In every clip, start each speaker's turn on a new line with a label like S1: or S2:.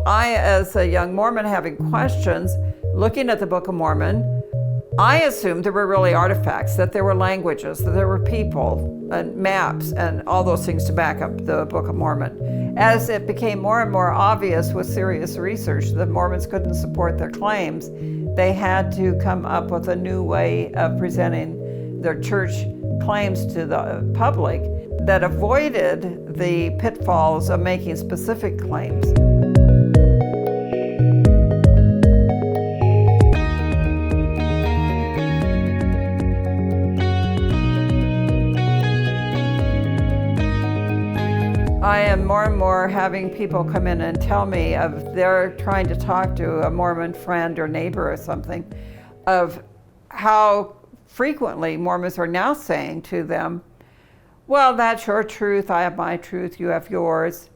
S1: So I, as a young Mormon having questions, looking at the Book of Mormon, I assumed there were really artifacts, that there were languages, that there were people and maps and all those things to back up the Book of Mormon. As it became more and more obvious with serious research that Mormons couldn't support their claims, they had to come up with a new way of presenting their church claims to the public that avoided the pitfalls of making specific claims. I am more and more having people come in and tell me of they're trying to talk to a Mormon friend or neighbor or something of how frequently Mormons are now saying to them, well, that's your truth, I have my truth, you have yours.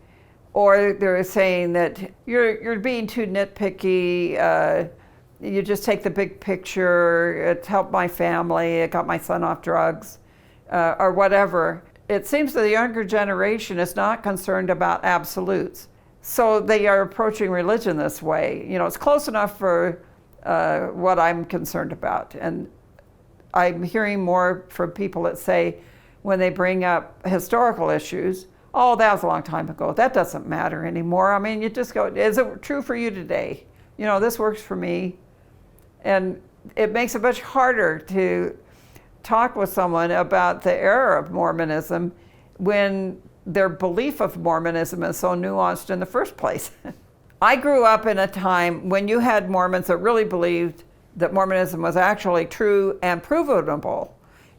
S1: Or they're saying that you're being too nitpicky, you just take the big picture, it helped my family, it got my son off drugs, or whatever. It seems that the younger generation is not concerned about absolutes. So they are approaching religion this way. You know, it's close enough for what I'm concerned about. And I'm hearing more from people that say, when they bring up historical issues, oh, that was a long time ago. That doesn't matter anymore. I mean, you just go, is it true for you today? You know, this works for me. And it makes it much harder to talk with someone about the error of Mormonism when their belief of Mormonism is so nuanced in the first place. I grew up in a time when you had Mormons that really believed that Mormonism was actually true and provable.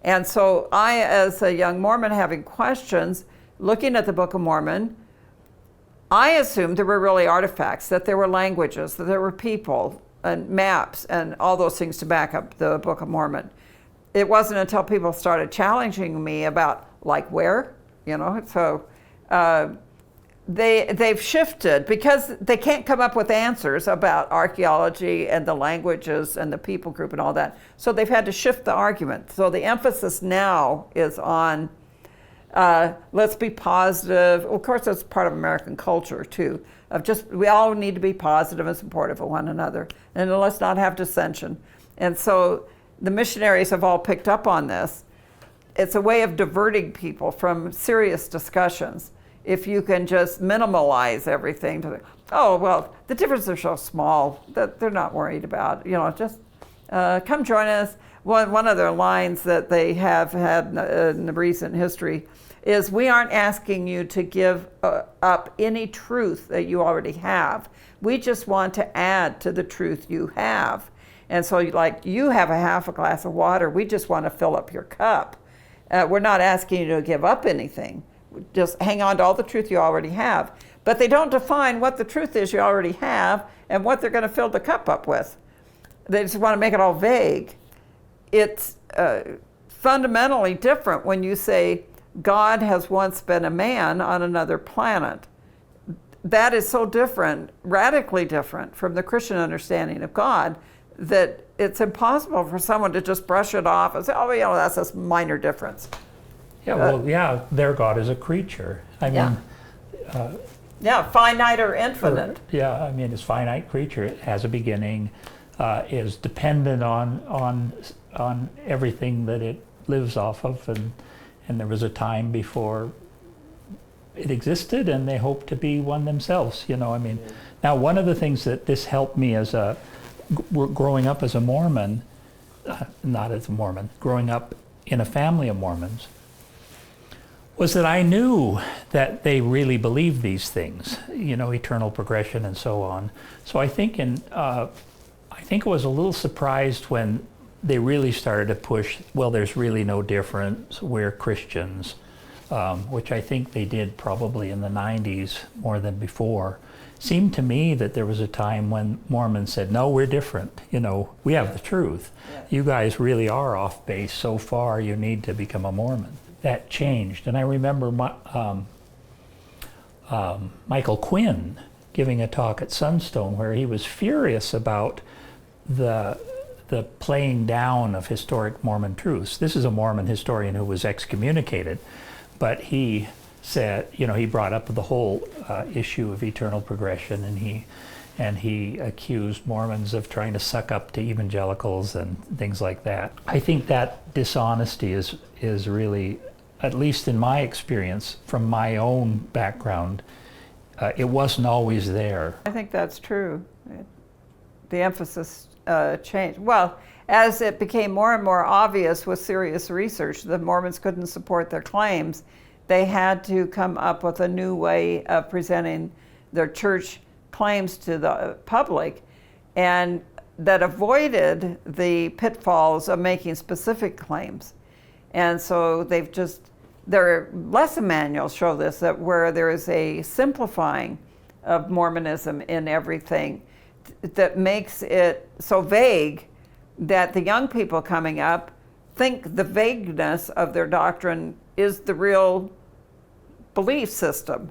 S1: And so I, as a young Mormon having questions, looking at the Book of Mormon, I assumed there were really artifacts, that there were languages, that there were people and maps and all those things to back up the Book of Mormon. It wasn't until people started challenging me about, like, where, you know, so they've shifted because they can't come up with answers about archaeology and the languages and the people group and all that. So they've had to shift the argument. So the emphasis now is on let's be positive. Well, of course, that's part of American culture too, of just we all need to be positive and supportive of one another, and let's not have dissension. And so the missionaries have all picked up on this. It's a way of diverting people from serious discussions. If you can just minimalize everything to, oh, well, the differences are so small that they're not worried about, you know, just come join us. One of their lines that they have had in the recent history is, we aren't asking you to give up any truth that you already have. We just want to add to the truth you have. And so, like, you have a half a glass of water, we just want to fill up your cup. We're not asking you to give up anything. Just hang on to all the truth you already have. But they don't define what the truth is you already have and what they're going to fill the cup up with. They just want to make it all vague. It's fundamentally different when you say God has once been a man on another planet. That is so different, radically different from the Christian understanding of God, that it's impossible for someone to just brush it off and say, oh, you know, that's a minor difference.
S2: Yeah, well, yeah, their God is a creature. I mean,
S1: finite or infinite.
S2: I mean, it's finite creature. It has a beginning, is dependent on everything that it lives off of, and there was a time before it existed, and they hope to be one themselves. You know, I mean, now one of the things that this helped me as growing up as a Mormon, not as a Mormon, growing up in a family of Mormons, was that I knew that they really believed these things, you know, eternal progression and so on. So I think I was a little surprised when they really started to push, well, there's really no difference, we're Christians, which I think they did probably in the 90s more than before. Seemed to me that there was a time when Mormons said, no, we're different, you know, we have the truth. Yeah. You guys really are off base so far, you need to become a Mormon. That changed, and I remember Michael Quinn giving a talk at Sunstone where he was furious about the playing down of historic Mormon truths. This is a Mormon historian who was excommunicated, but he said, he brought up the whole issue of eternal progression, and he accused Mormons of trying to suck up to evangelicals and things like that. I think that dishonesty is really, at least in my experience, from my own background, it wasn't always there.
S1: I think that's true. The emphasis changed. Well, as it became more and more obvious with serious research, the Mormons couldn't support their claims. They had to come up with a new way of presenting their church claims to the public, and that avoided the pitfalls of making specific claims. And so their lesson manuals show this, that where there is a simplifying of Mormonism in everything that makes it so vague that the young people coming up think the vagueness of their doctrine is the real belief system.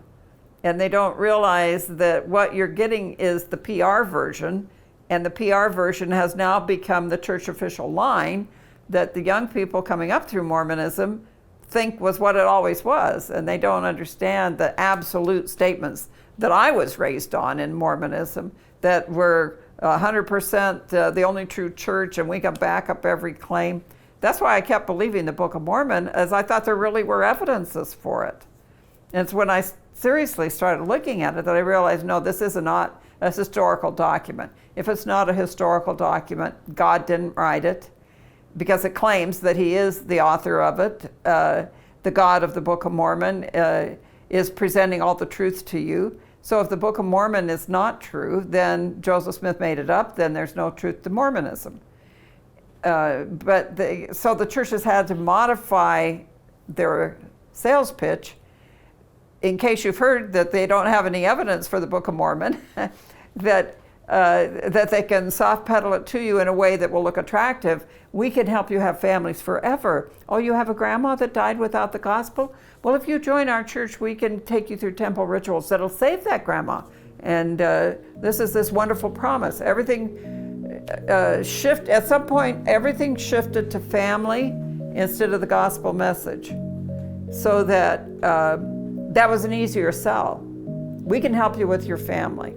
S1: And they don't realize that what you're getting is the PR version, and the PR version has now become the church official line that the young people coming up through Mormonism think was what it always was, and they don't understand the absolute statements that I was raised on in Mormonism, that we're 100% the only true church and we can back up every claim. That's why I kept believing the Book of Mormon, as I thought there really were evidences for it. And it's when I seriously started looking at it that I realized, no, this is not a historical document. If it's not a historical document, God didn't write it, because it claims that he is the author of it. The God of the Book of Mormon is presenting all the truth to you. So if the Book of Mormon is not true, then Joseph Smith made it up, then there's no truth to Mormonism. So the churches had to modify their sales pitch, in case you've heard that they don't have any evidence for the Book of Mormon, that they can soft pedal it to you in a way that will look attractive. We can help you have families forever. Oh, you have a grandma that died without the gospel? Well, if you join our church, we can take you through temple rituals that'll save that grandma. And this is this wonderful promise. Everything at some point, everything shifted to family instead of the gospel message, so that that was an easier sell. We can help you with your family.